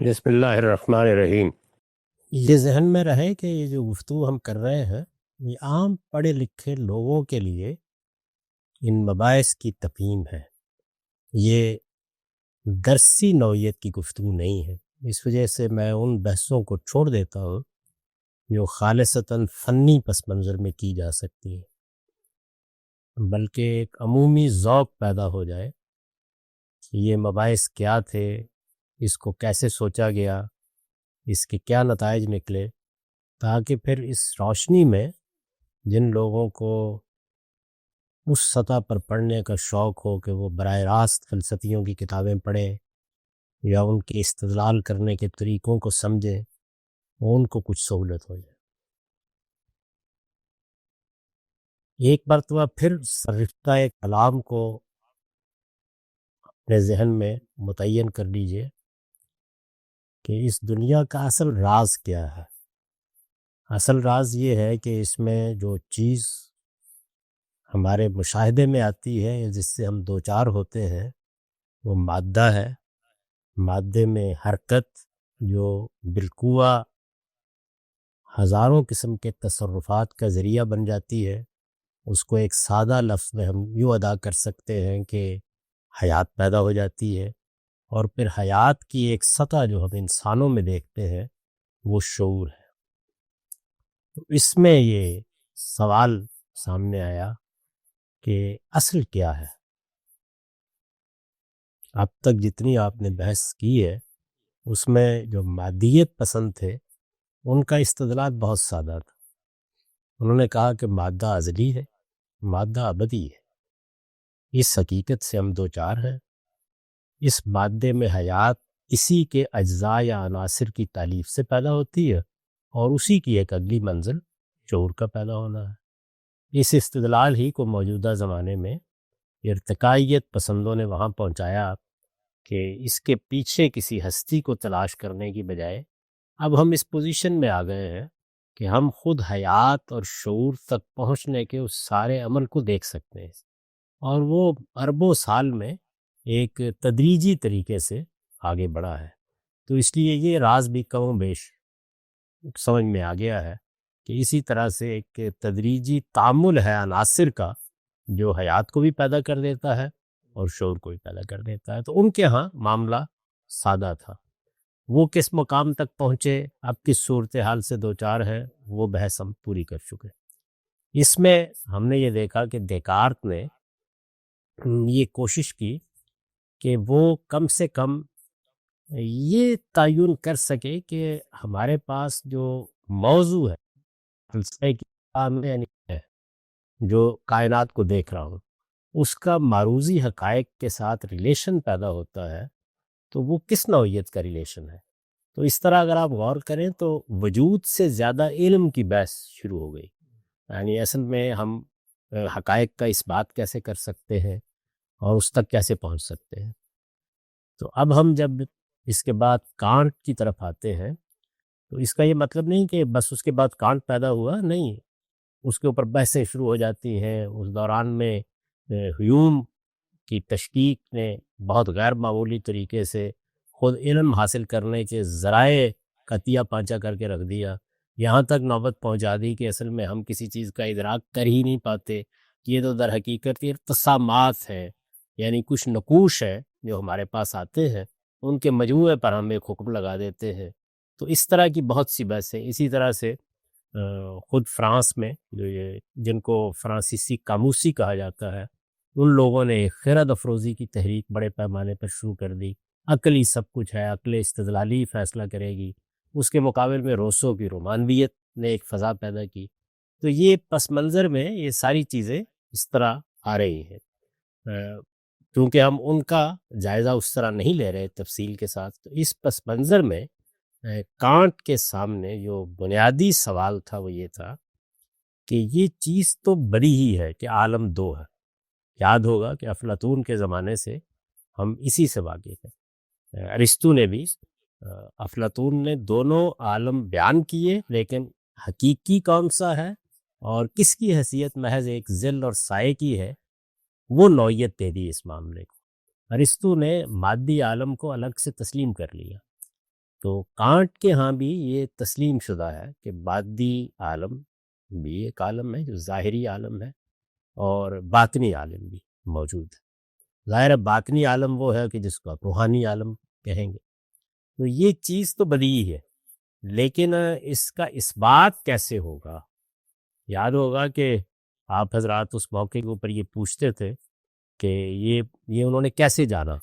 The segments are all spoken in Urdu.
بسم اللہ الرحمن الرحیم۔ یہ ذہن میں رہے کہ یہ جو گفتگو ہم کر رہے ہیں یہ عام پڑھے لکھے لوگوں کے لیے ان مباحث کی تفہیم ہے، یہ درسی نوعیت کی گفتگو نہیں ہے۔ اس وجہ سے میں ان بحثوں کو چھوڑ دیتا ہوں جو خالصتاً فنی پس منظر میں کی جا سکتی ہیں، بلکہ ایک عمومی ذوق پیدا ہو جائے کہ یہ مباحث کیا تھے، اس کو کیسے سوچا گیا، اس کے کیا نتائج نکلے، تاکہ پھر اس روشنی میں جن لوگوں کو اس سطح پر پڑھنے کا شوق ہو کہ وہ براہ راست فلسفیوں کی کتابیں پڑھیں یا ان کے استدلال کرنے کے طریقوں کو سمجھیں، ان کو کچھ سہولت ہو جائے۔ ایک مرتبہ پھر رشتہ کلام کو اپنے ذہن میں متعین کر لیجئے کہ اس دنیا کا اصل راز کیا ہے۔ اصل راز یہ ہے کہ اس میں جو چیز ہمارے مشاہدے میں آتی ہے یا جس سے ہم دوچار ہوتے ہیں وہ مادہ ہے۔ مادے میں حرکت جو بالقوہ ہزاروں قسم کے تصرفات کا ذریعہ بن جاتی ہے، اس کو ایک سادہ لفظ میں ہم یوں ادا کر سکتے ہیں کہ حیات پیدا ہو جاتی ہے، اور پھر حیات کی ایک سطح جو ہم انسانوں میں دیکھتے ہیں وہ شعور ہے۔ تو اس میں یہ سوال سامنے آیا کہ اصل کیا ہے۔ اب تک جتنی آپ نے بحث کی ہے اس میں جو مادیت پسند تھے ان کا استدلال بہت سادہ تھا۔ انہوں نے کہا کہ مادہ ازلی ہے، مادہ ابدی ہے، اس حقیقت سے ہم دوچار ہیں۔ اس مادے میں حیات اسی کے اجزاء یا عناصر کی تالیف سے پیدا ہوتی ہے، اور اسی کی ایک اگلی منزل شعور کا پیدا ہونا ہے۔ اس استدلال ہی کو موجودہ زمانے میں ارتقائیت پسندوں نے وہاں پہنچایا کہ اس کے پیچھے کسی ہستی کو تلاش کرنے کی بجائے اب ہم اس پوزیشن میں آ گئے ہیں کہ ہم خود حیات اور شعور تک پہنچنے کے اس سارے عمل کو دیکھ سکتے ہیں، اور وہ اربوں سال میں ایک تدریجی طریقے سے آگے بڑھا ہے۔ تو اس لیے یہ راز بھی کم و بیش سمجھ میں آ گیا ہے کہ اسی طرح سے ایک تدریجی تعامل ہے عناصر کا جو حیات کو بھی پیدا کر دیتا ہے اور شعور کو بھی پیدا کر دیتا ہے۔ تو ان کے ہاں معاملہ سادہ تھا۔ وہ کس مقام تک پہنچے، اب کس صورتحال سے دوچار ہے، وہ بحث ہم پوری کر چکے۔ اس میں ہم نے یہ دیکھا کہ دیکارت نے یہ کوشش کی کہ وہ کم سے کم یہ تعین کر سکے کہ ہمارے پاس جو موضوع ہے فلسفے کی یعنی ہے جو کائنات کو دیکھ رہا ہوں، اس کا معروضی حقائق کے ساتھ ریلیشن پیدا ہوتا ہے، تو وہ کس نوعیت کا ریلیشن ہے۔ تو اس طرح اگر آپ غور کریں تو وجود سے زیادہ علم کی بحث شروع ہو گئی، یعنی اصل میں ہم حقائق کا اس بات کیسے کر سکتے ہیں اور اس تک کیسے پہنچ سکتے ہیں۔ تو اب ہم جب اس کے بعد کانٹ کی طرف آتے ہیں تو اس کا یہ مطلب نہیں کہ بس اس کے بعد کانٹ پیدا ہوا، نہیں، اس کے اوپر بحثیں شروع ہو جاتی ہیں۔ اس دوران میں ہیوم کی تشکیک نے بہت غیر معمولی طریقے سے خود علم حاصل کرنے کے ذرائع قطیہ پانچا کر کے رکھ دیا، یہاں تک نوبت پہنچا دی کہ اصل میں ہم کسی چیز کا ادراک کر ہی نہیں پاتے، یہ تو در حقیقت یہ ارتسامات ہیں، یعنی کچھ نقوش ہیں جو ہمارے پاس آتے ہیں، ان کے مجموعے پر ہم ایک حکم لگا دیتے ہیں۔ تو اس طرح کی بہت سی بحثیں۔ اسی طرح سے خود فرانس میں جو یہ جن کو فرانسیسی قاموسی کہا جاتا ہے، ان لوگوں نے ایک خرد افروزی کی تحریک بڑے پیمانے پر شروع کر دی۔ عقل ہی سب کچھ ہے، عقل استدلالی فیصلہ کرے گی۔ اس کے مقابل میں روسو کی رومانویت نے ایک فضا پیدا کی۔ تو یہ پس منظر میں یہ ساری چیزیں اس طرح آ رہی ہیں، کیونکہ ہم ان کا جائزہ اس طرح نہیں لے رہے تفصیل کے ساتھ۔ تو اس پس منظر میں کانٹ کے سامنے جو بنیادی سوال تھا وہ یہ تھا کہ یہ چیز تو بڑی ہی ہے کہ عالم دو ہے۔ یاد ہوگا کہ افلاطون کے زمانے سے ہم اسی سے واقف ہیں۔ ارسطو نے بھی افلاطون نے دونوں عالم بیان کیے، لیکن حقیقی کون سا ہے اور کس کی حیثیت محض ایک ظل اور سائے کی ہے، وہ نوعیت دے دی اس معاملے کو۔ ارسطو نے مادی عالم کو الگ سے تسلیم کر لیا، تو کانٹ کے ہاں بھی یہ تسلیم شدہ ہے کہ مادی عالم بھی ایک عالم ہے جو ظاہری عالم ہے، اور باطنی عالم بھی موجود ہے۔ ظاہر ہے باطنی عالم وہ ہے کہ جس کو آپ روحانی عالم کہیں گے، تو یہ چیز تو بدیہی ہے، لیکن اس کا اثبات کیسے ہوگا؟ یاد ہوگا کہ آپ حضرات اس موقع کے اوپر یہ پوچھتے تھے کہ یہ انہوں نے کیسے جانا،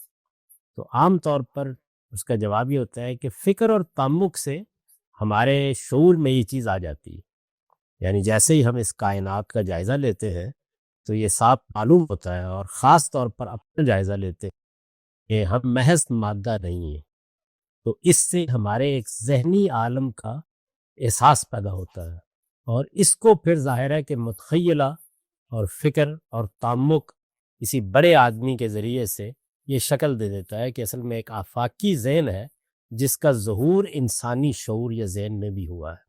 تو عام طور پر اس کا جواب یہ ہوتا ہے کہ فکر اور تعمق سے ہمارے شعور میں یہ چیز آ جاتی ہے۔ یعنی جیسے ہی ہم اس کائنات کا جائزہ لیتے ہیں تو یہ صاف معلوم ہوتا ہے، اور خاص طور پر اپنا جائزہ لیتے ہیں کہ ہم محض مادہ نہیں ہیں، تو اس سے ہمارے ایک ذہنی عالم کا احساس پیدا ہوتا ہے، اور اس کو پھر ظاہر ہے کہ متخیلہ اور فکر اور تعمق کسی بڑے آدمی کے ذریعے سے یہ شکل دے دیتا ہے کہ اصل میں ایک آفاقی ذہن ہے جس کا ظہور انسانی شعور یا ذہن میں بھی ہوا ہے۔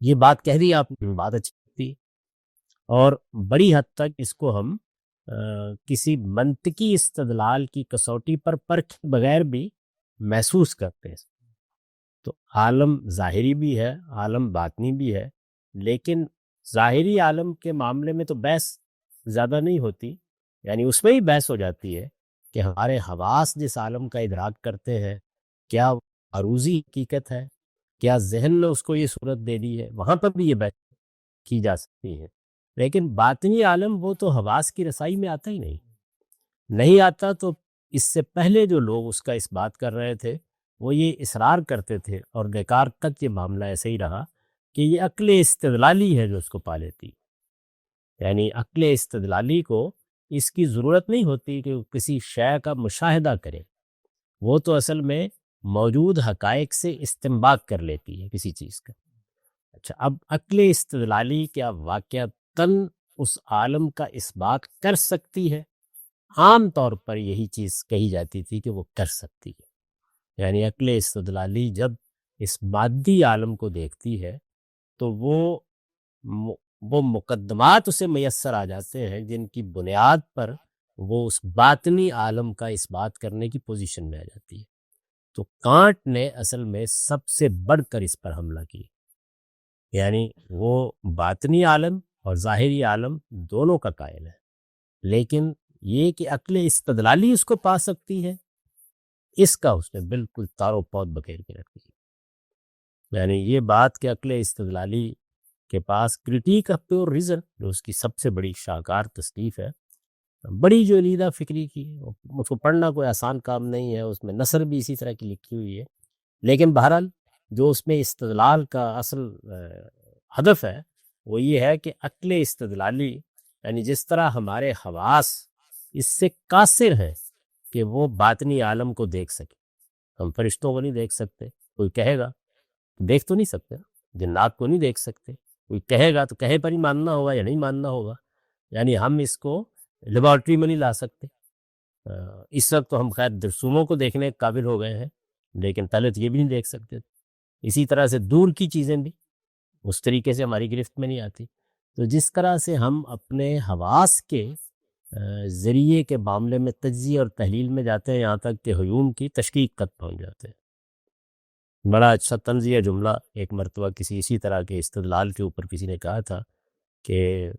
یہ بات کہہ دی آپ نے، بات اچھی تھی، اور بڑی حد تک اس کو ہم کسی منطقی استدلال کی کسوٹی پر پرکھے بغیر بھی محسوس کرتے ہیں۔ تو عالم ظاہری بھی ہے، عالم باطنی بھی ہے، لیکن ظاہری عالم کے معاملے میں تو بحث زیادہ نہیں ہوتی، یعنی اس میں ہی بحث ہو جاتی ہے کہ ہمارے حواس جس عالم کا ادراک کرتے ہیں کیا عروضی حقیقت ہے، کیا ذہن نے اس کو یہ صورت دے دی ہے، وہاں پر بھی یہ بحث کی جا سکتی ہے۔ لیکن باطنی عالم وہ تو حواس کی رسائی میں آتا ہی نہیں آتا، تو اس سے پہلے جو لوگ اس کا اس بات کر رہے تھے وہ یہ اصرار کرتے تھے، اور بیکار تک یہ معاملہ ایسے ہی رہا کہ یہ عقل استدلالی ہے جو اس کو پا لیتی، یعنی عقل استدلالی کو اس کی ضرورت نہیں ہوتی کہ وہ کسی شے کا مشاہدہ کرے، وہ تو اصل میں موجود حقائق سے استنباط کر لیتی ہے کسی چیز کا۔ اچھا، اب عقل استدلالی کیا واقعتاً اس عالم کا اثبات کر سکتی ہے؟ عام طور پر یہی چیز کہی جاتی تھی کہ وہ کر سکتی ہے، یعنی عقل استدلالی جب اس مادی عالم کو دیکھتی ہے تو وہ مقدمات اسے میسر آ جاتے ہیں جن کی بنیاد پر وہ اس باطنی عالم کا اثبات کرنے کی پوزیشن میں آ جاتی ہے۔ تو کانٹ نے اصل میں سب سے بڑھ کر اس پر حملہ کی، یعنی وہ باطنی عالم اور ظاہری عالم دونوں کا قائل ہے، لیکن یہ کہ عقل استدلالی اس کو پا سکتی ہے، اس کا اس نے بالکل تارو پود بکیر کے رکھ دی۔ یعنی یہ بات کہ عقل استدلالی کے پاس کرٹیک آف پیور ریزن، جو اس کی سب سے بڑی شاہکار تصنیف ہے، بڑی جو علیحدہ فکری کی، اس کو پڑھنا کوئی آسان کام نہیں ہے، اس میں نثر بھی اسی طرح کی لکھی ہوئی ہے، لیکن بہرحال جو اس میں استدلال کا اصل ہدف ہے وہ یہ ہے کہ عقل استدلالی، یعنی جس طرح ہمارے حواس اس سے قاصر ہیں کہ وہ باطنی عالم کو دیکھ سکے، ہم فرشتوں کو نہیں دیکھ سکتے، کوئی کہے گا دیکھ تو نہیں سکتے، جنات کو نہیں دیکھ سکتے، کوئی کہے گا تو کہے پر ہی ماننا ہوگا یا نہیں ماننا ہوگا، یعنی ہم اس کو لیبارٹری میں نہیں لا سکتے۔ اس وقت تو ہم خیر درسوموں کو دیکھنے کے قابل ہو گئے ہیں، لیکن پہلے تو یہ بھی نہیں دیکھ سکتے۔ اسی طرح سے دور کی چیزیں بھی اس طریقے سے ہماری گرفت میں نہیں آتی۔ تو جس طرح سے ہم اپنے حواس کے ذریعے کے معاملے میں تجزیہ اور تحلیل میں جاتے ہیں، یہاں تک کہ ہیوم کی تشکیق تک پہنچ جاتے ہیں۔ بڑا اچھا طنزیہ جملہ ایک مرتبہ کسی اسی طرح کے استدلال کے اوپر کسی نے کہا تھا کہ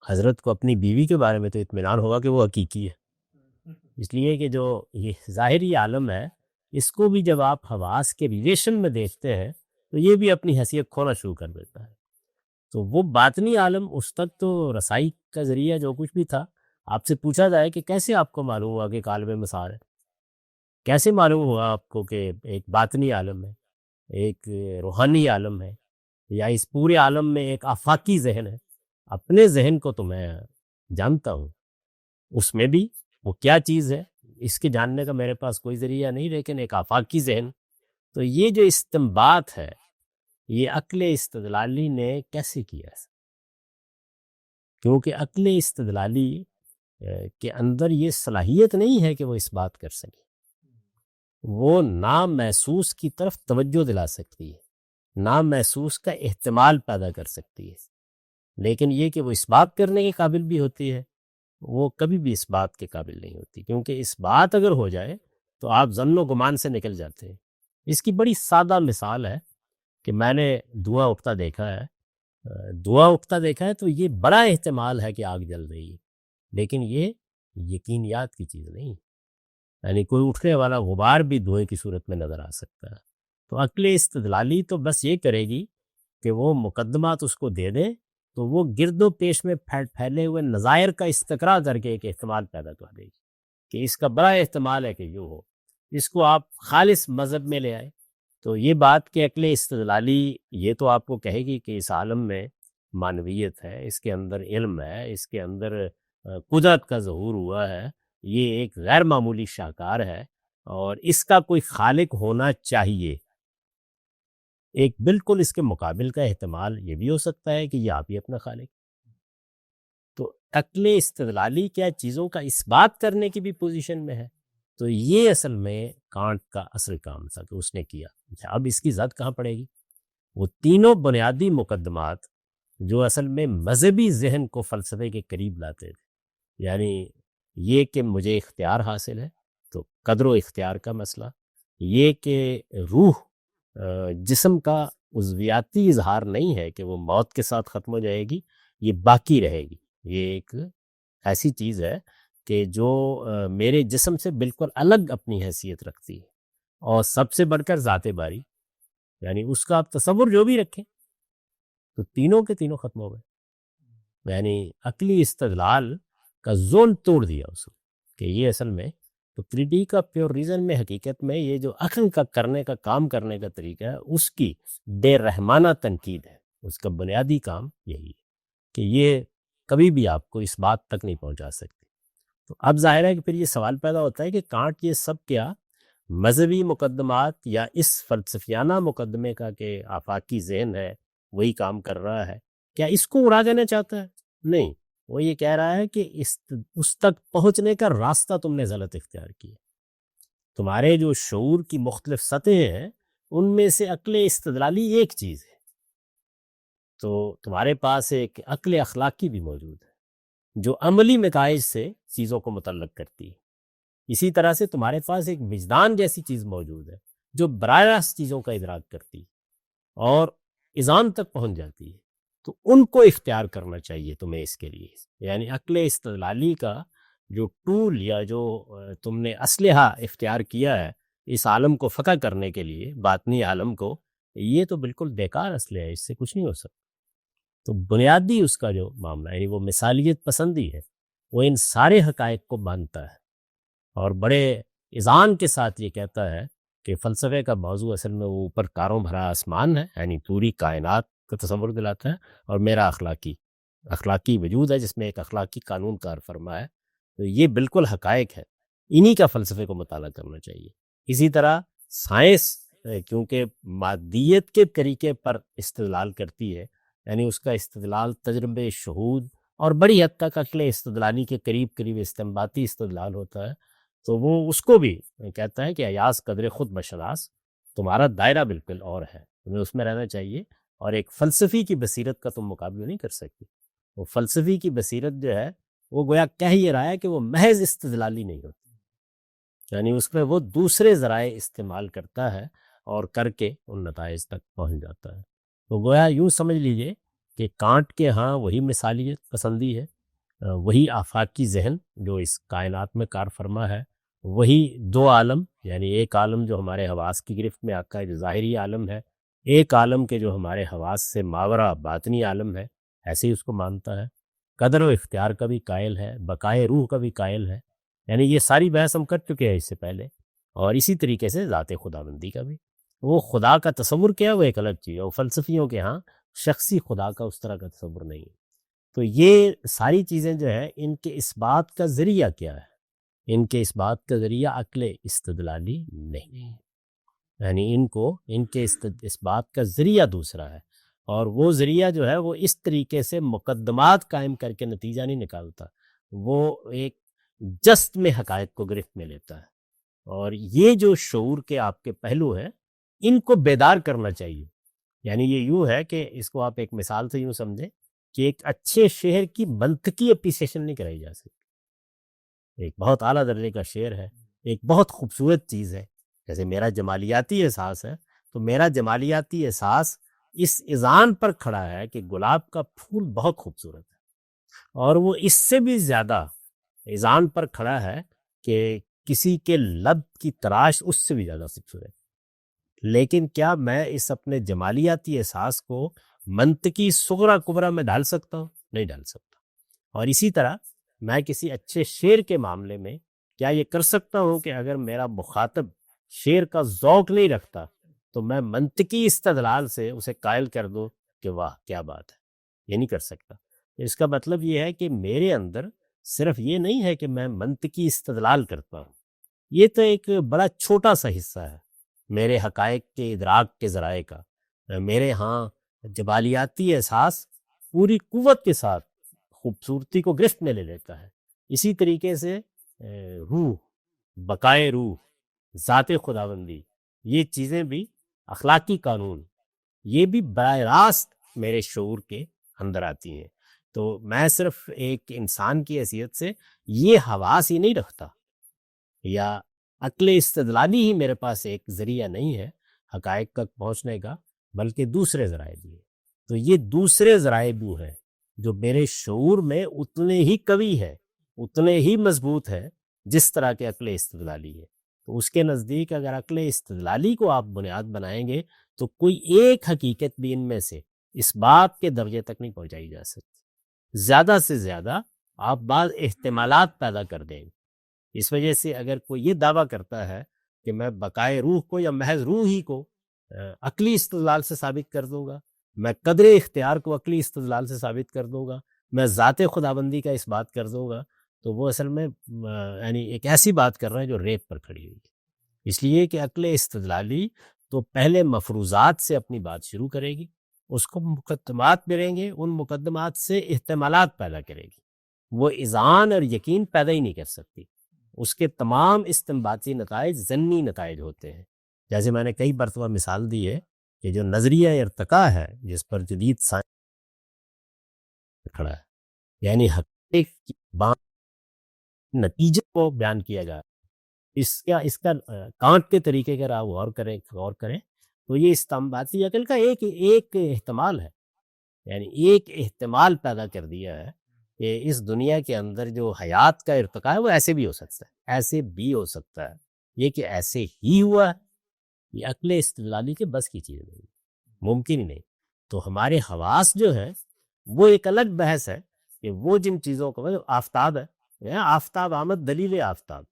حضرت کو اپنی بیوی کے بارے میں تو اطمینان ہوگا کہ وہ حقیقی ہے، اس لیے کہ جو یہ ظاہری عالم ہے اس کو بھی جب آپ حواس کے ریلیشن میں دیکھتے ہیں تو یہ بھی اپنی حیثیت کھونا شروع کر دیتا ہے۔ تو وہ باطنی عالم اس تک تو رسائی کا ذریعہ جو کچھ بھی تھا، آپ سے پوچھا جائے کہ کیسے آپ کو معلوم ہوا کہ ایک عالم مسار ہے، کیسے معلوم ہوا آپ کو کہ ایک باطنی عالم ہے، ایک روحانی عالم ہے، یا اس پورے عالم میں ایک آفاقی ذہن ہے؟ اپنے ذہن کو تو میں جانتا ہوں، اس میں بھی وہ کیا چیز ہے اس کے جاننے کا میرے پاس کوئی ذریعہ نہیں، لیکن ایک آفاقی ذہن۔ تو یہ جو استنباط ہے یہ عقل استدلالی نے کیسے کیا ہے؟ کیونکہ عقل استدلالی کے اندر یہ صلاحیت نہیں ہے کہ وہ اس بات کر سکے، وہ نامحسوس کی طرف توجہ دلا سکتی ہے، نامحسوس کا احتمال پیدا کر سکتی ہے، لیکن یہ کہ وہ اس بات کرنے کے قابل بھی ہوتی ہے، وہ کبھی بھی اس بات کے قابل نہیں ہوتی، کیونکہ اس بات اگر ہو جائے تو آپ ظن و گمان سے نکل جاتے ہیں، اس کی بڑی سادہ مثال ہے کہ میں نے دھواں اٹھتا دیکھا ہے. دھواں اٹھتا دیکھا ہے تو یہ بڑا احتمال ہے کہ آگ جل رہی ہے، لیکن یہ یقینیات کی چیز نہیں. یعنی کوئی اٹھنے والا غبار بھی دھوئیں کی صورت میں نظر آ سکتا ہے. تو عقل استدلالی تو بس یہ کرے گی کہ وہ مقدمات اس کو دے دیں تو وہ گرد و پیش میں پھیلے ہوئے نظائر کا استقرا کر کے ایک احتمال پیدا کر دے گی کہ اس کا بڑا احتمال ہے کہ یوں ہو. اس کو آپ خالص مذہب میں لے آئے تو یہ بات کہ عقل استدلالی یہ تو آپ کو کہے گی کہ اس عالم میں معنویت ہے، اس کے اندر علم ہے، اس کے اندر قدرت کا ظہور ہوا ہے، یہ ایک غیر معمولی شاہکار ہے اور اس کا کوئی خالق ہونا چاہیے. ایک بالکل اس کے مقابل کا احتمال یہ بھی ہو سکتا ہے کہ یہ آپ ہی اپنا خالق. تو عقل استدلالی کیا چیزوں کا اس بات کرنے کی بھی پوزیشن میں ہے. تو یہ اصل میں کانٹ کا اصل کام تھا کہ اس نے کیا. اب اس کی زد کہاں پڑے گی؟ وہ تینوں بنیادی مقدمات جو اصل میں مذہبی ذہن کو فلسفے کے قریب لاتے تھے، یعنی یہ کہ مجھے اختیار حاصل ہے تو قدر و اختیار کا مسئلہ، یہ کہ روح جسم کا عضویاتی اظہار نہیں ہے کہ وہ موت کے ساتھ ختم ہو جائے گی، یہ باقی رہے گی. یہ ایک ایسی چیز ہے کہ جو میرے جسم سے بالکل الگ اپنی حیثیت رکھتی ہے، اور سب سے بڑھ کر ذات باری، یعنی اس کا آپ تصور جو بھی رکھیں تو تینوں کے تینوں ختم ہو گئے. یعنی عقلی استدلال کا زون توڑ دیا اس نے کہ یہ اصل میں تو کریٹیک آف پیور ریزن میں حقیقت میں یہ جو عقل کا کرنے کا کام کرنے کا طریقہ ہے اس کی بے رحمانہ تنقید ہے. اس کا بنیادی کام یہی ہے کہ یہ کبھی بھی آپ کو اس بات تک نہیں پہنچا سکتی. تو اب ظاہر ہے کہ پھر یہ سوال پیدا ہوتا ہے کہ کانٹ یہ سب کیا مذہبی مقدمات یا اس فلسفیانہ مقدمے کا کہ آفاقی ذہن ہے وہی کام کر رہا ہے، کیا اس کو اڑا دینا چاہتا ہے؟ نہیں، وہ یہ کہہ رہا ہے کہ اس تک پہنچنے کا راستہ تم نے غلط اختیار کیا. تمہارے جو شعور کی مختلف سطحیں ہیں ان میں سے عقل استدلالی ایک چیز ہے، تو تمہارے پاس ایک عقل اخلاقی بھی موجود ہے جو عملی نتائج سے چیزوں کو متعلق کرتی ہے. اسی طرح سے تمہارے پاس ایک وجدان جیسی چیز موجود ہے جو براہ راست چیزوں کا ادراک کرتی ہے اور اذعان تک پہنچ جاتی ہے. تو ان کو اختیار کرنا چاہیے تمہیں اس کے لیے. یعنی عقل استدلالی کا جو ٹول یا جو تم نے اسلحہ اختیار کیا ہے اس عالم کو فقہ کرنے کے لیے، باطنی عالم کو، یہ تو بالکل بیکار اسلحہ ہے، اس سے کچھ نہیں ہو سکتا. تو بنیادی اس کا جو معاملہ ہے، یعنی وہ مثالیت پسندی ہے، وہ ان سارے حقائق کو مانتا ہے اور بڑے اذعان کے ساتھ یہ کہتا ہے کہ فلسفے کا موضوع اصل میں وہ اوپر تاروں بھرا آسمان ہے، یعنی پوری کائنات کا تصور دلاتا ہے، اور میرا اخلاقی وجود ہے جس میں ایک اخلاقی قانون کار فرما ہے. تو یہ بالکل حقائق ہے، انہی کا فلسفے کو مطالعہ کرنا چاہیے. اسی طرح سائنس کیونکہ مادیت کے طریقے پر استدلال کرتی ہے، یعنی اس کا استدلال تجربے، شہود اور بڑی حد تک عقل استدلالی کے قریب استنباطی استدلال ہوتا ہے. تو وہ اس کو بھی کہتا ہے کہ ایاز قدر خود بشناس، تمہارا دائرہ بالکل اور ہے، تمہیں اس میں رہنا چاہیے، اور ایک فلسفی کی بصیرت کا تم مقابلہ نہیں کر سکتے. وہ فلسفی کی بصیرت جو ہے وہ گویا کہہ یہ رہا ہے کہ وہ محض استدلالی نہیں ہوتی، یعنی اس میں وہ دوسرے ذرائع استعمال کرتا ہے اور کر کے ان نتائج تک پہنچ جاتا ہے. تو گویا یوں سمجھ لیجئے کہ کانٹ کے ہاں وہی مثالیت پسندی ہے، وہی آفاقی ذہن جو اس کائنات میں کار فرما ہے، وہی دو عالم، یعنی ایک عالم جو ہمارے حواس کی گرفت میں آقا ہے جو ظاہری عالم ہے، ایک عالم کے جو ہمارے حواس سے ماورا باطنی عالم ہے، ایسے ہی اس کو مانتا ہے. قدر و اختیار کا بھی قائل ہے، بقائے روح کا بھی قائل ہے. یعنی یہ ساری بحث ہم کر چکے ہیں اس سے پہلے، اور اسی طریقے سے ذات خداوندی کا بھی. وہ خدا کا تصور کیا وہ ایک الگ چیز ہے، اور فلسفیوں کے ہاں شخصی خدا کا اس طرح کا تصور نہیں ہے. تو یہ ساری چیزیں جو ہے ان کے اس بات کا ذریعہ کیا ہے؟ ان کے اس بات کا ذریعہ عقل استدلالی نہیں، یعنی ان کے اس بات کا ذریعہ دوسرا ہے، اور وہ ذریعہ جو ہے وہ اس طریقے سے مقدمات قائم کر کے نتیجہ نہیں نکالتا، وہ ایک جست میں حقائق کو گرفت میں لیتا ہے. اور یہ جو شعور کے آپ کے پہلو ہیں ان کو بیدار کرنا چاہیے. یعنی یہ یوں ہے کہ اس کو آپ ایک مثال سے یوں سمجھیں کہ ایک اچھے شعر کی منطقی اپریسیشن نہیں کرائی جا سکتی. ایک بہت اعلیٰ درجے کا شعر ہے، ایک بہت خوبصورت چیز ہے، جیسے میرا جمالیاتی احساس ہے تو میرا جمالیاتی احساس اس اذعان پر کھڑا ہے کہ گلاب کا پھول بہت خوبصورت ہے، اور وہ اس سے بھی زیادہ اذعان پر کھڑا ہے کہ کسی کے لب کی تراش اس سے بھی زیادہ خوبصورت ہے۔ لیکن کیا میں اس اپنے جمالیاتی احساس کو منطقی صغرا کبرا میں ڈال سکتا ہوں؟ نہیں ڈال سکتا۔ اور اسی طرح میں کسی اچھے شعر کے معاملے میں کیا یہ کر سکتا ہوں کہ اگر میرا مخاطب شعر کا ذوق نہیں رکھتا تو میں منطقی استدلال سے اسے قائل کر دوں کہ واہ کیا بات ہے؟ یہ نہیں کر سکتا۔ اس کا مطلب یہ ہے کہ میرے اندر صرف یہ نہیں ہے کہ میں منطقی استدلال کرتا ہوں، یہ تو ایک بڑا چھوٹا سا حصہ ہے میرے حقائق کے ادراک کے ذرائع کا۔ میرے ہاں جبالیاتی احساس پوری قوت کے ساتھ خوبصورتی کو گرفت میں لے لیتا ہے۔ اسی طریقے سے روح، بقائے روح، ذات خداوندی، یہ چیزیں بھی، اخلاقی قانون، یہ بھی براہ راست میرے شعور کے اندر آتی ہیں۔ تو میں صرف ایک انسان کی حیثیت سے یہ حواس ہی نہیں رکھتا، یا عقل استدلالی ہی میرے پاس ایک ذریعہ نہیں ہے حقائق تک پہنچنے کا، بلکہ دوسرے ذرائع بھی ہیں۔ تو یہ دوسرے ذرائع بھی ہیں جو میرے شعور میں اتنے ہی قوی ہے، اتنے ہی مضبوط ہے جس طرح کے عقل استدلالی ہے۔ تو اس کے نزدیک اگر عقل استدلالی کو آپ بنیاد بنائیں گے تو کوئی ایک حقیقت بھی ان میں سے اس بات کے درجے تک نہیں پہنچائی جا سکتی۔ زیادہ سے زیادہ آپ بعض احتمالات پیدا کر دیں گے۔ اس وجہ سے اگر کوئی یہ دعویٰ کرتا ہے کہ میں بقائے روح کو یا محض روح ہی کو عقلی استدلال سے ثابت کر دوں گا، میں قدر اختیار کو عقلی استدلال سے ثابت کر دوں گا، میں ذات خداوندی کا اس بات کر دوں گا، تو وہ اصل میں یعنی ایک ایسی بات کر رہے ہیں جو ریت پر کھڑی ہوئی ہے۔ اس لیے کہ عقل استدلالی تو پہلے مفروضات سے اپنی بات شروع کرے گی، اس کو مقدمات ملیں گے، ان مقدمات سے احتمالات پیدا کرے گی، وہ اذعان اور یقین پیدا ہی نہیں کر سکتی۔ اس کے تمام استنباطی نتائج ظنی نتائج ہوتے ہیں۔ جیسے میں نے کئی مرتبہ مثال دی ہے کہ جو نظریہ ارتقاء ہے جس پر جدید سائنس کھڑا ہے، یعنی حقیقت کی بات نتیجے کو بیان کیا جائے، اس کا کانٹ کے طریقے کا آپ غور کریں تو یہ استنباطی عقل کا ایک احتمال ہے، یعنی ایک احتمال پیدا کر دیا ہے کہ اس دنیا کے اندر جو حیات کا ارتقاء ہے وہ ایسے بھی ہو سکتا ہے، ایسے بھی ہو سکتا ہے۔ یہ کہ ایسے ہی ہوا ہے، یہ عقل استدلالی کے بس کی چیز نہیں، ممکن ہی نہیں۔ تو ہمارے حواس جو ہیں وہ ایک الگ بحث ہے کہ وہ جن چیزوں کو آفتاب ہے، آفتاب آمد دلیل آفتاب،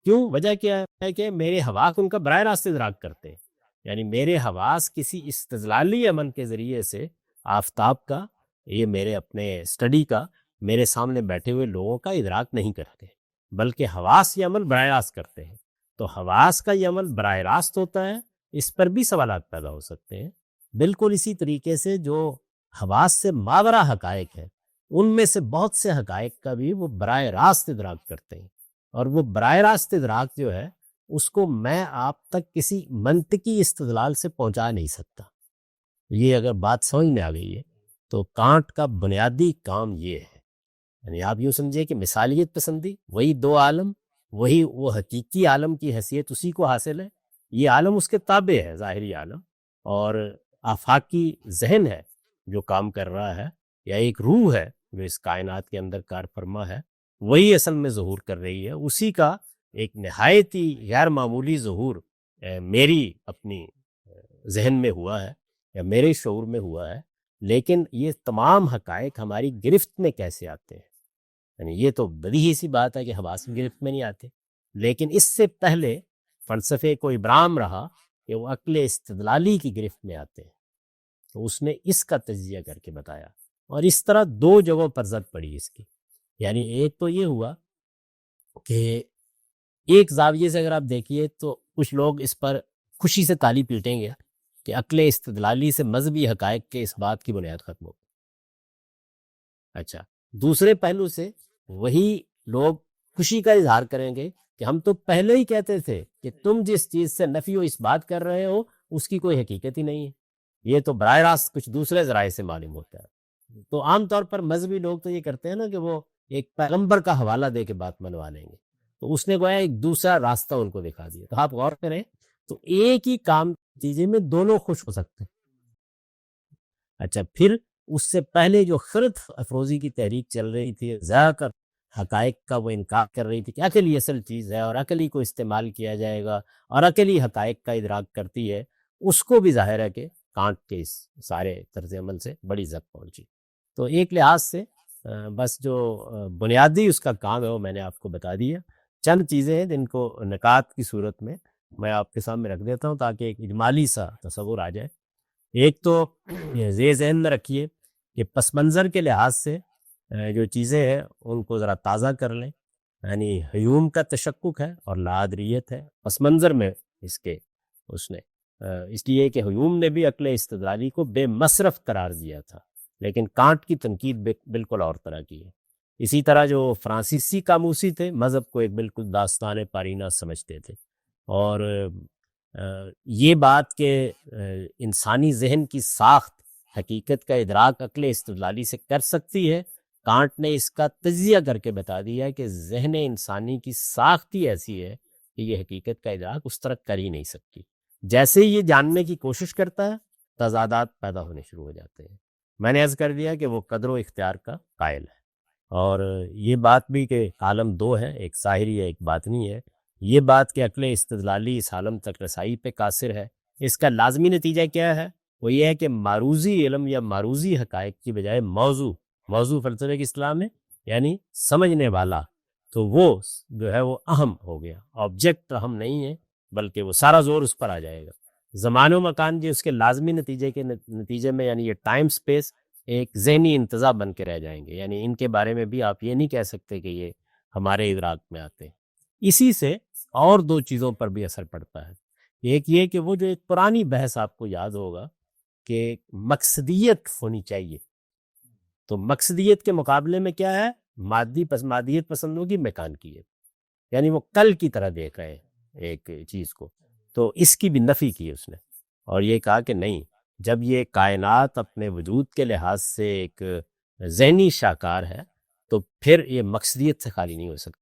کیوں؟ وجہ کیا ہے کہ میرے حواس ان کا براہ راست ادراک کرتے ہیں، یعنی میرے حواس کسی استدلالی عمل کے ذریعے سے آفتاب کا، یہ میرے اپنے اسٹڈی کا، میرے سامنے بیٹھے ہوئے لوگوں کا ادراک نہیں کرتے، بلکہ حواس یہ عمل براہ راست کرتے ہیں۔ تو حواس کا یہ عمل براہ راست ہوتا ہے، اس پر بھی سوالات پیدا ہو سکتے ہیں۔ بالکل اسی طریقے سے جو حواس سے ماورا حقائق ہیں ان میں سے بہت سے حقائق کا بھی وہ براہ راست ادراک کرتے ہیں، اور وہ براہ راست ادراک جو ہے اس کو میں آپ تک کسی منطقی استدلال سے پہنچا نہیں سکتا۔ یہ اگر بات سمجھ میں آ گئی ہے تو کانٹ کا بنیادی کام یہ ہے، یعنی آپ یوں سمجھے کہ مثالیت پسندی، وہی دو عالم، وہی وہ حقیقی عالم کی حیثیت اسی کو حاصل ہے، یہ عالم اس کے تابع ہے، ظاہری عالم، اور آفاقی ذہن ہے جو کام کر رہا ہے، یا ایک روح ہے جو اس کائنات کے اندر کار فرما ہے، وہی اصل میں ظہور کر رہی ہے۔ اسی کا ایک نہایت ہی غیر معمولی ظہور میری اپنی ذہن میں ہوا ہے یا میرے شعور میں ہوا ہے، لیکن یہ تمام حقائق ہماری گرفت میں کیسے آتے ہیں؟ یعنی یہ تو بدیہی سی بات ہے کہ حواس کی گرفت میں نہیں آتے، لیکن اس سے پہلے فلسفے کو ابرام رہا کہ وہ عقل استدلالی کی گرفت میں آتے ہیں، تو اس نے اس کا تجزیہ کر کے بتایا، اور اس طرح دو جگہوں پر زد پڑی اس کی۔ یعنی ایک تو یہ ہوا کہ ایک زاویے سے اگر آپ دیکھیے تو کچھ لوگ اس پر خوشی سے تالی پیٹیں گے کہ عقل استدلالی سے مذہبی حقائق کے اس بات کی بنیاد ختم ہو۔ اچھا، دوسرے پہلو سے وہی لوگ خوشی کا اظہار کریں گے کہ ہم تو پہلے ہی کہتے تھے کہ تم جس چیز سے نفی و اس بات کر رہے ہو اس کی کوئی حقیقت ہی نہیں ہے، یہ تو براہ راست کچھ دوسرے ذرائع سے معلوم ہوتا ہے۔ تو عام طور پر مذہبی لوگ تو یہ کرتے ہیں نا کہ وہ ایک پیغمبر کا حوالہ دے کے بات منوا لیں گے، تو اس نے گویا ایک دوسرا راستہ ان کو دکھا دیا۔ تو آپ غور کریں تو ایک ہی کام نتیجے میں دونوں خوش ہو سکتے ہیں۔ اچھا، پھر اس سے پہلے جو خرد افروزی کی تحریک چل رہی تھی، زیادہ کر حقائق کا وہ انکار کر رہی تھی کہ عقل ہی اصل چیز ہے اور عقل ہی کو استعمال کیا جائے گا اور عقل ہی حقائق کا ادراک کرتی ہے، اس کو بھی ظاہر ہے کہ کانٹ کے اس سارے طرز عمل سے بڑی زد پہنچی۔ تو ایک لحاظ سے بس جو بنیادی اس کا کام ہے وہ میں نے آپ کو بتا دیا۔ چند چیزیں ہیں جن کو نکات کی صورت میں میں آپ کے سامنے رکھ دیتا ہوں تاکہ ایک اجمالی سا تصور آ جائے۔ ایک تو یہ ذہن میں رکھیے کہ پس منظر کے لحاظ سے جو چیزیں ہیں ان کو ذرا تازہ کر لیں، یعنی ہیوم کا تشکک ہے اور لاادریت ہے پس منظر میں اس نے اس لیے کہ ہیوم نے بھی عقل استدلالی کو بے مصرف قرار دیا تھا، لیکن کانٹ کی تنقید بالکل اور طرح کی ہے۔ اسی طرح جو فرانسیسی قاموسی تھے مذہب کو ایک بالکل داستان پارینہ سمجھتے تھے، اور یہ بات کہ انسانی ذہن کی ساخت حقیقت کا ادراک عقل استدلالی سے کر سکتی ہے، کانٹ نے اس کا تجزیہ کر کے بتا دیا کہ ذہن انسانی کی ساخت ہی ایسی ہے کہ یہ حقیقت کا ادراک اس طرح کر ہی نہیں سکتی۔ جیسے ہی یہ جاننے کی کوشش کرتا ہے تضادات پیدا ہونے شروع ہو جاتے ہیں۔ میں نے عرض کر دیا کہ وہ قدر و اختیار کا قائل ہے، اور یہ بات بھی کہ عالم دو ہے، ایک ظاہری ہے ایک باطنی ہے۔ یہ بات کہ عقل استدلالی اس عالم تک رسائی پہ قاصر ہے، اس کا لازمی نتیجہ کیا ہے؟ وہ یہ ہے کہ معروضی علم یا معروضی حقائق کی بجائے موضوع فلسفے کی اصطلاح میں یعنی سمجھنے والا، تو وہ جو ہے وہ اہم ہو گیا، آبجیکٹ اہم نہیں ہے بلکہ وہ سارا زور اس پر آ جائے گا۔ زمان و مکان جی اس کے لازمی نتیجے میں یعنی یہ ٹائم سپیس ایک ذہنی انتظام بن کے رہ جائیں گے، یعنی ان کے بارے میں بھی آپ یہ نہیں کہہ سکتے کہ یہ ہمارے ادراک میں آتے ہیں۔ اسی سے اور دو چیزوں پر بھی اثر پڑتا ہے۔ ایک یہ کہ وہ جو ایک پرانی بحث آپ کو یاد ہوگا کہ مقصدیت ہونی چاہیے، تو مقصدیت کے مقابلے میں کیا ہے؟ مادیت پسندوں کی میکانیکیت، یعنی وہ کل کی طرح دیکھ رہے ہیں ایک چیز کو، تو اس کی بھی نفی کی اس نے، اور یہ کہا کہ نہیں، جب یہ کائنات اپنے وجود کے لحاظ سے ایک ذہنی شاہکار ہے تو پھر یہ مقصدیت سے خالی نہیں ہو سکتا،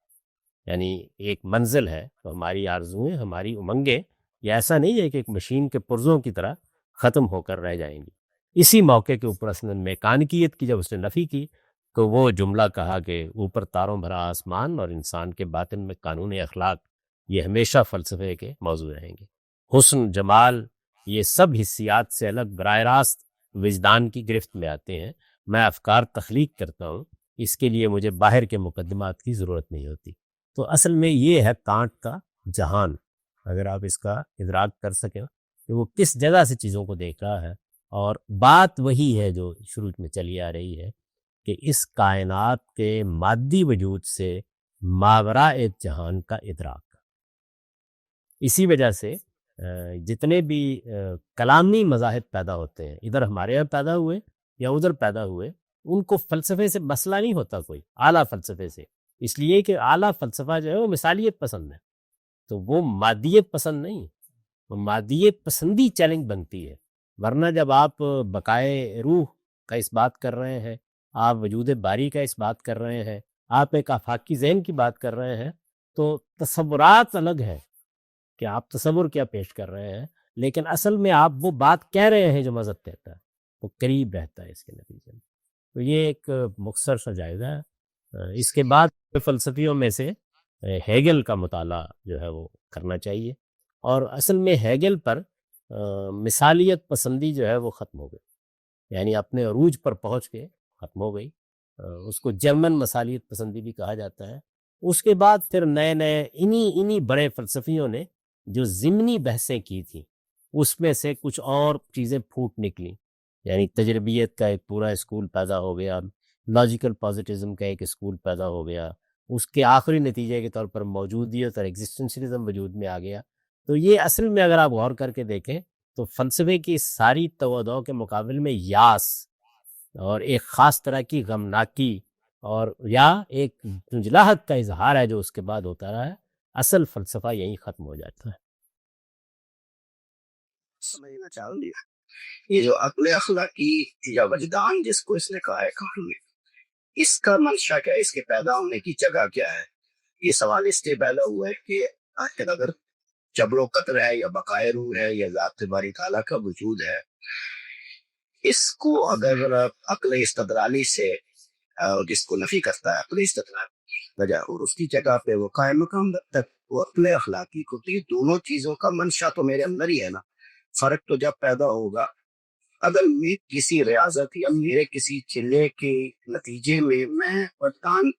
یعنی ایک منزل ہے تو ہماری آرزوئیں ہماری امنگیں یہ ایسا نہیں ہے کہ ایک مشین کے پرزوں کی طرح ختم ہو کر رہ جائیں گی۔ اسی موقع کے اوپر اصل میکانیکیت کی جب اس نے نفی کی تو وہ جملہ کہا کہ اوپر تاروں بھرا آسمان اور انسان کے باطن میں قانون اخلاق یہ ہمیشہ فلسفے کے موضوع رہیں گے۔ حسن، جمال، یہ سب حسیات سے الگ براہ راست وجدان کی گرفت میں آتے ہیں۔ میں افکار تخلیق کرتا ہوں، اس کے لیے مجھے باہر کے مقدمات کی ضرورت نہیں ہوتی۔ تو اصل میں یہ ہے کانٹ کا جہان، اگر آپ اس کا ادراک کر سکیں کہ وہ کس جگہ سے چیزوں کو دیکھ رہا ہے، اور بات وہی ہے جو شروع میں چلی آ رہی ہے کہ اس کائنات کے مادی وجود سے ماوراء جہان کا ادراک۔ اسی وجہ سے جتنے بھی کلامی مذاہب پیدا ہوتے ہیں، ادھر ہمارے یہاں پیدا ہوئے یا ادھر پیدا ہوئے، ان کو فلسفے سے مسئلہ نہیں ہوتا کوئی، اعلیٰ فلسفے سے، اس لیے کہ اعلیٰ فلسفہ جو ہے وہ مثالیت پسند ہے، تو وہ مادیت پسند نہیں، وہ مادیت پسندی چیلنج بنتی ہے۔ ورنہ جب آپ بقائے روح کا اس بات کر رہے ہیں، آپ وجود باری کا اس بات کر رہے ہیں، آپ ایک آفاقی ذہن کی بات کر رہے ہیں، تو تصورات الگ ہیں کہ آپ تصور کیا پیش کر رہے ہیں، لیکن اصل میں آپ وہ بات کہہ رہے ہیں جو مذہب کہتا ہے، وہ قریب رہتا ہے اس کے نتیجے میں۔ تو یہ ایک مختصر سا جائزہ ہے۔ اس کے بعد فلسفیوں میں سے ہیگل کا مطالعہ جو ہے وہ کرنا چاہیے، اور اصل میں ہیگل پر مثالیت پسندی جو ہے وہ ختم ہو گئی، یعنی اپنے عروج پر پہنچ کے ختم ہو گئی۔ اس کو جرمن مثالیت پسندی بھی کہا جاتا ہے۔ اس کے بعد پھر نئے انہی بڑے فلسفیوں نے جو ضمنی بحثیں کی تھیں اس میں سے کچھ اور چیزیں پھوٹ نکلی، یعنی تجربیت کا ایک پورا اسکول پیدا ہو گیا، لاجیکل پازیٹزم کا ایک اسکول پیدا ہو گیا، اس کے آخری نتیجے کے طور پر موجودیت اور ایگزسٹنشلزم وجود میں آ گیا۔ تو یہ اصل میں اگر آپ غور کر کے دیکھیں تو فلسفے کی ساری توادؤ کے مقابل میں یاس اور ایک خاص طرح کی غمناکی اور یا ایک جنجلاہٹ کا اظہار ہے جو اس کے بعد ہوتا رہا ہے، اصل فلسفہ یہیں ختم ہو جاتا ہے۔ سمجھنا چاہوں گی یہ جو عقل اخلاقی یا وجدان جس کو اس نے کہا ہے کہانی میں، اس کا منشا کیا ہے، اس کے پیدا ہونے کی جگہ کیا ہے؟ یہ سوال اس لیے پیدا ہوا ہے کہ آج کل اگر جبر و قدر ہے یا بقائے روح ہے یا ذات باری تعالیٰ کا وجود ہے، اس کو اگر عقل استدلالی سے جس کو نفی کرتا ہے عقل استدلال کی وجہ، اور اس کی جگہ پہ وہ قائم مقام رکھتا ہے، وہ عقل اخلاقی کو، تو یہ دونوں چیزوں کا منشا تو میرے اندر ہی ہے نا۔ فرق تو جب پیدا ہوگا اگر میں کسی ریاضت یا میرے کسی چلے کے نتیجے میں پٹان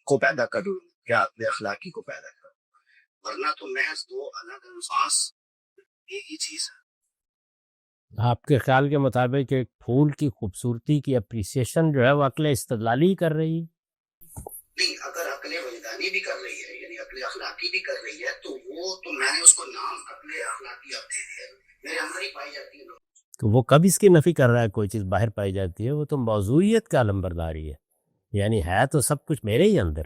کو پیدا کروں یا عقل اخلاقی کو پیدا کروں، ورنہ تو محض دو الگ الفاظ ایک ہی چیز ہے۔ آپ کے خیال کے مطابق ایک پھول کی خوبصورتی کی اپریسیشن جو ہے وہ عقل استدلالی ہی کر رہی ہے؟ نہیں، اگر عقل وجدانی بھی کر رہی ہے یعنی عقل اخلاقی بھی کر رہی ہے تو وہ تو میں نے اس کو نام عقل اخلاقی اب دے دیا، میرے اندر ہی پائی جاتی ہے۔ تو وہ کب اس کی نفی کر رہا ہے؟ کوئی چیز باہر پائی جاتی ہے، وہ تو موضوعیت کا علمبرداری ہے، یعنی ہے تو سب کچھ میرے ہی اندر،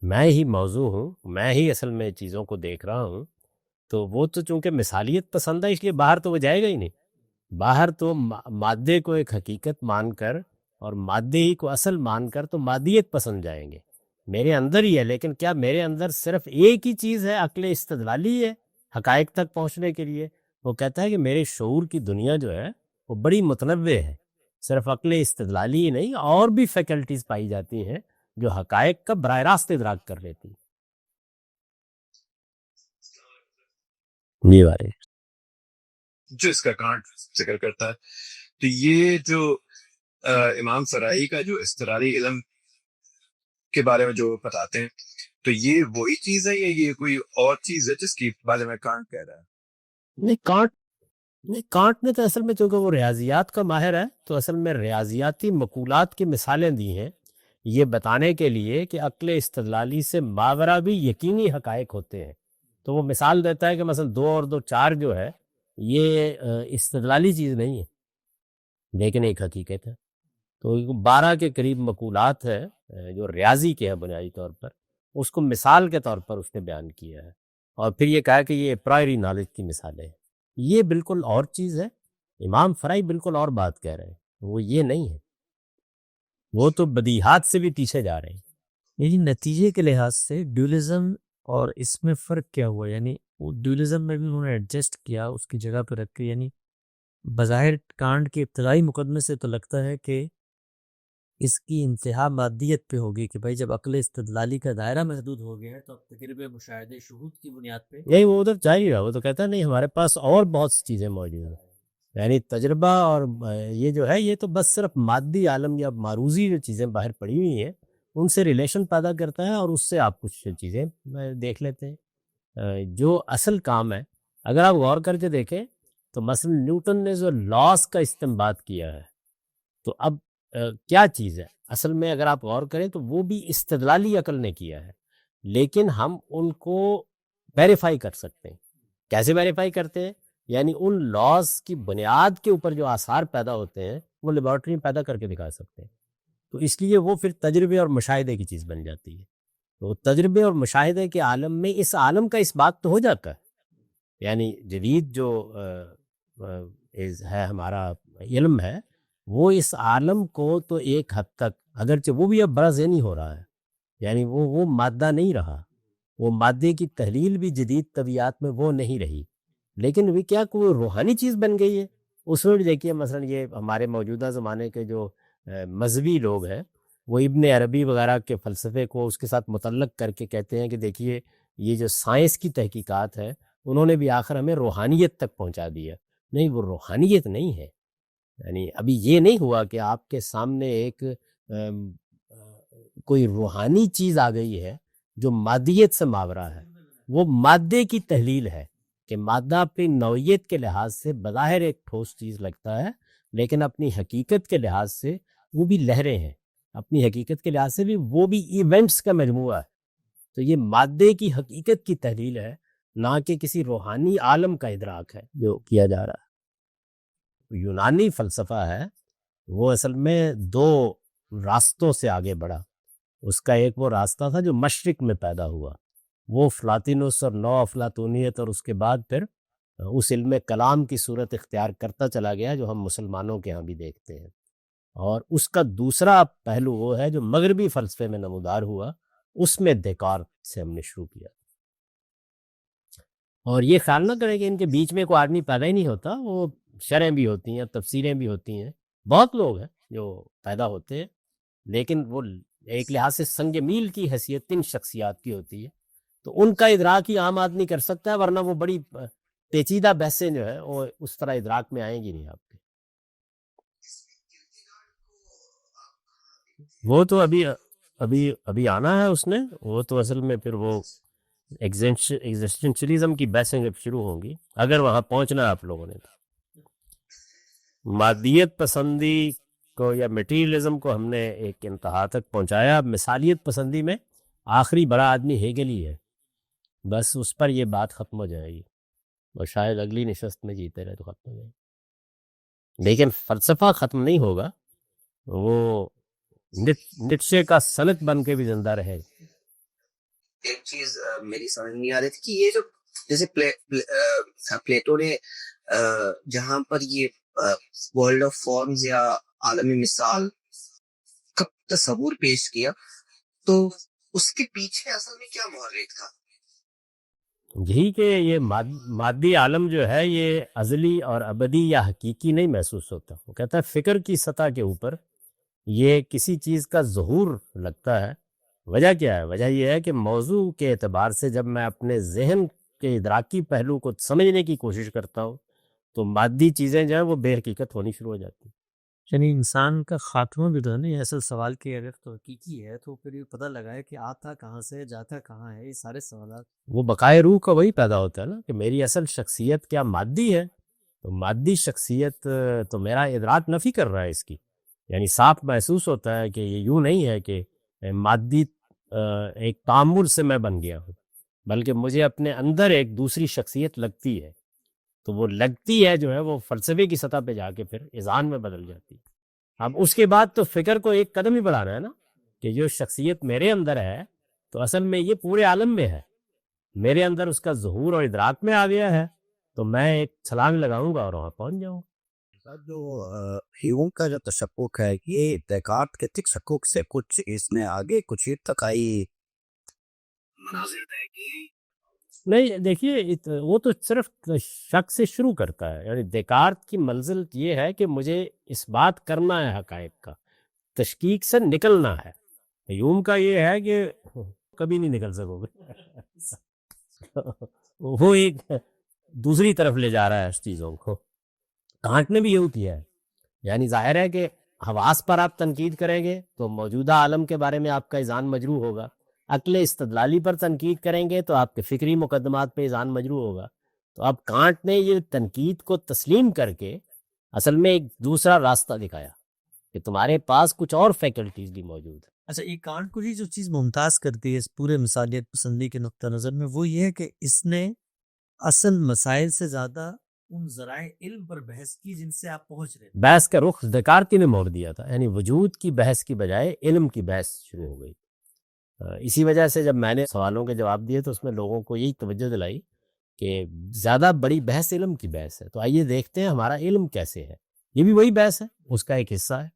میں ہی موضوع ہوں، میں ہی اصل میں چیزوں کو دیکھ رہا ہوں۔ تو وہ تو چونکہ مثالیت پسند ہے اس لیے باہر تو وہ جائے گا ہی نہیں، باہر تو مادے کو ایک حقیقت مان کر اور مادے ہی کو اصل مان کر تو مادیت پسند جائیں گے، میرے اندر ہی ہے۔ لیکن کیا میرے اندر صرف ایک ہی چیز ہے عقل استدلالی ہے حقائق تک پہنچنے کے لیے؟ وہ کہتا ہے کہ میرے شعور کی دنیا جو ہے وہ بڑی متنوع ہے، صرف عقل استدلالی ہی نہیں، اور بھی فیکلٹیز پائی جاتی ہیں جو حقائق کا براہ راست ادراک کر لیتی ہیں۔ جی بارے جو اس کا کانٹ ذکر کرتا ہے، تو یہ جو امام فرائی کا جو استدلالی علم کے بارے میں جو بتاتے ہیں، تو یہ وہی چیز ہے یا یہ کوئی اور چیز ہے جس کی بارے میں کانٹ کہہ رہا ہے؟ نہیں، کانٹ نے تو اصل میں چونکہ وہ ریاضیات کا ماہر ہے تو اصل میں ریاضیاتی مقولات کی مثالیں دی ہیں یہ بتانے کے لیے کہ عقل استدلالی سے ماورا بھی یقینی حقائق ہوتے ہیں۔ تو وہ مثال دیتا ہے کہ مثلا 2 اور 2 4 جو ہے یہ استدلالی چیز نہیں ہے لیکن ایک حقیقت ہے۔ تو 12 کے قریب مقولات ہے جو ریاضی کے ہیں بنیادی طور پر، اس کو مثال کے طور پر اس نے بیان کیا ہے، اور پھر یہ کہا کہ یہ پرائری نالج کی مثالیں ہیں۔ یہ بالکل اور چیز ہے، امام فرائی بالکل اور بات کہہ رہے ہیں، وہ یہ نہیں ہے، وہ تو بدیہات سے بھی پیچھے جا رہے ہیں۔ یعنی نتیجے کے لحاظ سے ڈیولزم اور اس میں فرق کیا ہوا؟ یعنی وہ ڈیولزم میں بھی انہوں نے ایڈجسٹ کیا اس کی جگہ پہ رکھ کے، یعنی بظاہر کانٹ کے ابتدائی مقدمے سے تو لگتا ہے کہ اس کی انتہا مادیت پہ ہوگی کہ بھائی جب عقل استدلالی کا دائرہ محدود ہو گیا ہے تو اب تجربے مشاہدے شہود کی بنیاد پہ یہی وہ ادھر جا ہی رہا، وہ تو کہتا ہے نہیں ہمارے پاس اور بہت سی چیزیں موجود ہیں، یعنی تجربہ اور یہ جو ہے یہ تو بس صرف مادی عالم یا معروضی جو چیزیں باہر پڑی ہوئی ہیں ان سے ریلیشن پیدا کرتا ہے اور اس سے آپ کچھ چیزیں دیکھ لیتے ہیں۔ جو اصل کام ہے اگر آپ غور کر کے دیکھیں تو مثلا نیوٹن نے جو لاس کا استنباط کیا ہے، تو اب کیا چیز ہے اصل میں اگر آپ غور کریں تو وہ بھی استدلالی عقل نے کیا ہے، لیکن ہم ان کو ویریفائی کر سکتے ہیں۔ کیسے ویریفائی کرتے ہیں؟ یعنی ان لاز کی بنیاد کے اوپر جو آثار پیدا ہوتے ہیں وہ لیبارٹری میں پیدا کر کے دکھا سکتے ہیں، تو اس لیے وہ پھر تجربے اور مشاہدے کی چیز بن جاتی ہے۔ تو تجربے اور مشاہدے کے عالم میں اس عالم کا اس بات تو ہو جاتا ہے، یعنی جدید جو ہے ہمارا علم ہے وہ اس عالم کو تو ایک حد تک اگرچہ وہ بھی اب بڑا ذہنی ہو رہا ہے، یعنی وہ مادہ نہیں رہا، وہ مادے کی تحلیل بھی جدید طبیعت میں وہ نہیں رہی، لیکن وہ کیا کوئی روحانی چیز بن گئی ہے۔ اس میں بھی دیکھیے مثلا یہ ہمارے موجودہ زمانے کے جو مذہبی لوگ ہیں وہ ابن عربی وغیرہ کے فلسفے کو اس کے ساتھ متعلق کر کے کہتے ہیں کہ دیکھیے یہ جو سائنس کی تحقیقات ہے انہوں نے بھی آخر ہمیں روحانیت تک پہنچا دیا۔ نہیں، وہ روحانیت نہیں ہے، یعنی ابھی یہ نہیں ہوا کہ آپ کے سامنے ایک کوئی روحانی چیز آ گئی ہے جو مادیت سے ماورا ہے، وہ مادے کی تحلیل ہے کہ مادہ اپنی نوعیت کے لحاظ سے بظاہر ایک ٹھوس چیز لگتا ہے لیکن اپنی حقیقت کے لحاظ سے وہ بھی لہریں ہیں، اپنی حقیقت کے لحاظ سے بھی وہ بھی ایونٹس کا مجموعہ ہے۔ تو یہ مادے کی حقیقت کی تحلیل ہے، نہ کہ کسی روحانی عالم کا ادراک ہے جو کیا جا رہا ہے۔ یونانی فلسفہ ہے وہ اصل میں 2 راستوں سے آگے بڑھا، اس کا ایک وہ راستہ تھا جو مشرق میں پیدا ہوا، وہ فلاطینوس اور نو افلاطونیت، اور اس کے بعد پھر اس علم کلام کی صورت اختیار کرتا چلا گیا جو ہم مسلمانوں کے ہاں بھی دیکھتے ہیں۔ اور اس کا دوسرا پہلو وہ ہے جو مغربی فلسفے میں نمودار ہوا، اس میں دیکارت سے ہم نے شروع کیا، اور یہ خیال نہ کریں کہ ان کے بیچ میں کوئی آدمی پیدا ہی نہیں ہوتا، وہ شرح بھی ہوتی ہیں، تفسیریں بھی ہوتی ہیں، بہت لوگ ہیں جو پیدا ہوتے ہیں، لیکن وہ ایک لحاظ سے سنگ میل کی حیثیت ان شخصیات کی ہوتی ہے، تو ان کا ادراک ہی عام آدمی کر سکتا ہے، ورنہ وہ بڑی پیچیدہ بحثیں جو ہے وہ اس طرح ادراک میں آئیں گی نہیں آپ کے۔ وہ تو ابھی آنا ہے اس نے، وہ تو اصل میں پھر وہ ایگزسٹنشلزم کی بحثیں جب شروع ہوں گی، اگر وہاں پہنچنا ہے آپ لوگوں نے تو۔ مادیت پسندی کو یا میٹیریلزم کو ہم نے ایک انتہا تک پہنچایا، اب مثالیت پسندی میں آخری بڑا آدمی ہیگل ہی ہے، بس اس پر یہ بات ختم ہو جائے گی، اور شاید اگلی نشست میں جیتے رہے تو ختم ہو جائے گی، لیکن فلسفہ ختم نہیں ہوگا، وہ نیٹشے کا سلط بن کے بھی زندہ رہے گا۔ ایک چیز میری سمجھ نہیں آ رہی تھی کہ یہ جو جیسے پلیٹو نے جہاں پر یہ ورلڈ آف فارمز یا عالمی مثال کا تصور پیش کیا، تو اس کے پیچھے اصل میں کیا محرک تھا؟ یہی کہ یہ مادی عالم جو ہے یہ ازلی اور ابدی یا حقیقی نہیں محسوس ہوتا، وہ کہتا ہے فکر کی سطح کے اوپر یہ کسی چیز کا ظہور لگتا ہے۔ وجہ کیا ہے؟ وجہ یہ ہے کہ موضوع کے اعتبار سے جب میں اپنے ذہن کے ادراکی پہلو کو سمجھنے کی کوشش کرتا ہوں تو مادی چیزیں جو ہیں وہ بے حقیقت ہونی شروع ہو جاتی ہیں۔ یعنی انسان کا خاتمہ بھی تو ہے نا، یہ اصل سوال کہ اگر تو حقیقی ہے تو پھر یہ پتہ لگائے کہ آتا کہاں سے، جاتا کہاں ہے، یہ سارے سوالات۔ وہ بقائے روح کا وہی پیدا ہوتا ہے نا کہ میری اصل شخصیت کیا مادی ہے، تو مادی شخصیت تو میرا ادراک نفی کر رہا ہے اس کی، یعنی صاف محسوس ہوتا ہے کہ یہ یوں نہیں ہے کہ مادی ایک تعامل سے میں بن گیا ہوں، بلکہ مجھے اپنے اندر ایک دوسری شخصیت لگتی ہے، تو وہ لگتی ہے جو ہے وہ فلسفے کی سطح پہ جا کے پھر اذہان میں بدل جاتی ہے۔ اب اس کے بعد تو فکر کو ایک قدم ہی بڑھانا ہے نا کہ جو شخصیت میرے اندر ہے تو اصل میں یہ پورے عالم میں ہے، میرے اندر اس کا ظہور اور ادراک میں آ گیا ہے، تو میں ایک چھلانگ لگاؤں گا اور وہاں پہنچ جاؤں۔ جو ہیوم کا جو تشکک ہے یہ دیکارت کے تشکک سے کچھ اس میں آگے کچھ ارتقائی مناظر طے کیے؟ نہیں دیکھیے، وہ تو صرف شک سے شروع کرتا ہے، یعنی دیکارت کی منزل یہ ہے کہ مجھے اس بات کرنا ہے حقائق کا، تشکیک سے نکلنا ہے۔ ہیوم کا یہ ہے کہ کبھی نہیں نکل سکو گے، وہ ایک دوسری طرف لے جا رہا ہے اس چیزوں کو۔ کانٹ نے بھی یوں کیا ہے، یعنی ظاہر ہے کہ حواس پر آپ تنقید کریں گے تو موجودہ عالم کے بارے میں آپ کا اذہان مجروح ہوگا، عقل استدلالی پر تنقید کریں گے تو آپ کے فکری مقدمات پہ اذہان مجروح ہوگا۔ تو اب کانٹ نے یہ تنقید کو تسلیم کر کے اصل میں ایک دوسرا راستہ دکھایا کہ تمہارے پاس کچھ اور فیکلٹیز بھی موجود ہیں۔ اچھا، یہ کانٹ کو جو چیز ممتاز کرتی ہے اس پورے مثالیت پسندی کے نقطہ نظر میں، وہ یہ ہے کہ اس نے اصل مسائل سے زیادہ ان ذرائع علم پر بحث کی جن سے آپ پہنچ رہے ہیں۔ بحث کا رخ دیکارتی نے موڑ دیا تھا، یعنی وجود کی بحث کی بجائے علم کی بحث شروع ہو گئی۔ اسی وجہ سے جب میں نے سوالوں کے جواب دیے تو اس میں لوگوں کو یہی توجہ دلائی کہ زیادہ بڑی بحث علم کی بحث ہے، تو آئیے دیکھتے ہیں ہمارا علم کیسے ہے، یہ بھی وہی بحث ہے، اس کا ایک حصہ ہے۔